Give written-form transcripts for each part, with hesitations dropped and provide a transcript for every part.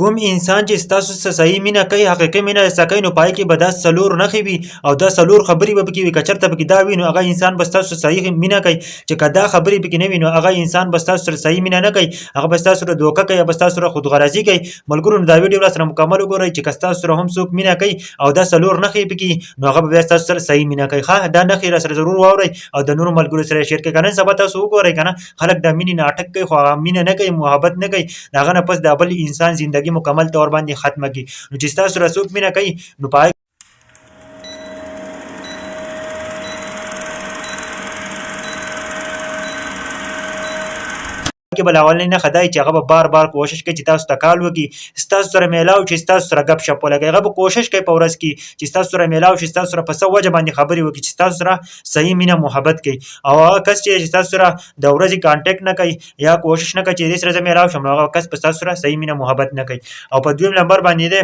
کوم انسان چې ستاسو سره صحیح مینه کوي حقیقي مینه درڅخه کوي نو پای کې به دا څلور نښې وي او دا څلور خبرې به پکې وي که چېرته پکې دا وي نو هغه انسان به ستاسو سره صحیح مینه کوي چې که دا خبرې پکې نه وي نو هغه انسان به ستاسو سره صحیح مینه نه کوي هغه به ستاسو سره دوکه کوي به ستاسو سره خودغرضي کوي ملګرو نو دا ویډیو راسره مکمل وګورئ چې که ستاسو سره هم څوک مینه کوي او دا څلور نښې پکې نو هغه به بیا ستاسو سره صحیح مینه کوي ښه دا نښې راسره ضرور واورئ او د نورو ملګرو سره شیر کړئ که نن سبا تاسو وګورئ که نه خلک د مینې ناټک کوي خو هغه مینه نه کوي محبت نه کوي د هغه نه پس د بل انسان زندګي مکمل طور باندې ختمه کړي نو چې ستاسو سره څوک مینه کوي نو په کې بل اولنۍ نښه دا چې هغه به بار بار کوشش کوي چې تاسو ته کال وکړي ستاسو سره میلاو چې ستاسو سره ګپ شپ ولګوي هغه به کوشش کوي په ورځ کې چې ستاسو سره میلاو شي ستاسو سره په څه وجه باندې خبرې وکړي چې ستاسو سره صحیح مینه محبت کوي او هغه کس چې ستاسو سره د ورځې کانټیکټ نه کوي یا کوشش نه کوي چې دې سره زه میلاو شم نو هغه کس په ستاسو سره صحیح مینه محبت نه کوي او په دویم نمبر باندې دی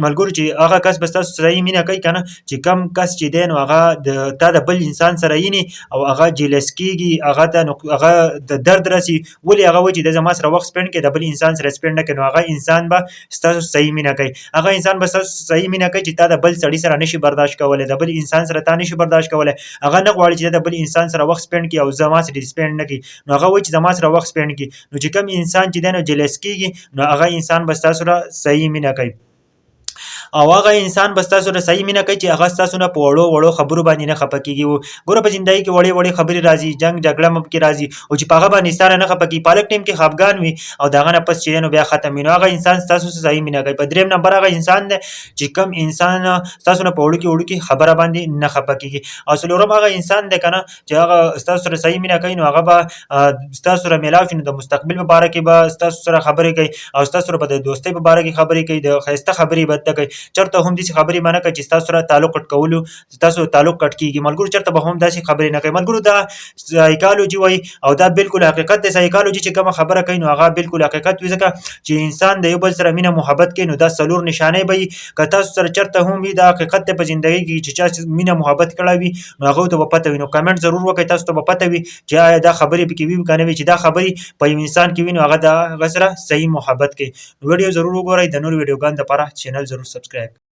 ملګرو چې هغه کس به ستاسو صحیح مینه کوي که نه چې کم کس چې دی نو هغه تا د بل انسان سره ویني او هغه جیلس کېږي هغه ته هغه د درد رسي ولې هغه وایي چې د زما سره وخت سپینډ کړي د بل انسان سره سپینډ نه کوي نو هغه انسان به ستاسو صحیح مینه کوي هغه انسان به ستاسو صحیح مینه کوي چې تا د بل سړي سره نشي برداشت کولی د بل انسان سره تا نشي برداشت کولی هغه نه غواړي چې د بل انسان سره وخت سپینډ کړي او زما سره سپینډ نه کړي نو هغه وایي چې زما سره وخت سپینډ کړي نو چې کوم انسان چې دی نو جلس کېږي نو هغه انسان به ستاسو سره صحیح مینه کوي او هغه انسان به ستاسو سره صحیح مینه کوي چې هغه ستاسو نه په وړو وړو خبرو باندې نه خفه کېږي ګوره په زندګۍ کې وړې وړې خبرې راځي جنګ جګړه هم پکې راځي او چې په هغه باندې ستا نه خفه کېږي په هلک ټایم کې خفګان وي او د هغه نه پس چې دی نو بیا ختم وي نو هغه انسان ستاسو سره صحیح مینه کوي په درېیم نمبر هغه انسان دی چې کوم انسان ستاسو نه په وړوکې خبره باندې نه خفه کېږي او څلورم هغه انسان دی که نه چې هغه ستاسو سره صحیح مینه کوي نو هغه به ستاسو سره میلاو شي نو د مستقبل په باره کې به ستاسو سره خبرې کوي او ستاسو سره به د دوستۍ په باره کې خبرې کوي د ښایسته خبرې به ته کوي چېرته هم داسې خبرې به نه کوي چې ستاسو سره تعلق کټ کولو ستاسو تعلق کټ کېږي ملګرو چېرته به هم داسې خبرې نه کوي ملګرو دا سایکالوجي وایي او دا بالکل حقیقت دی سایکالوجي چې کومه خبره کوي نو هغه بالکل حقیقت وي ځکه چې انسان د یو بل سره مینه محبت کوي نو دا څلور نشانۍ به وي که تاسو سره چېرته هم وي دا حقیقت دی په زندګۍ کې چې چا مینه محبت کړی وي نو هغو ته به پته وي نو کمنټ ضرور وکړئ تاسو ته به پته وي چې آیا دا خبرې پکې وي که نه وي چې دا خبرې په یو انسان کې وي نو هغه د هغه سره صحیح محبت کوي نو ویډیو ضرور وګورئ د نورو ویډیوګانو دپاره چینل ضرور سبسکرایب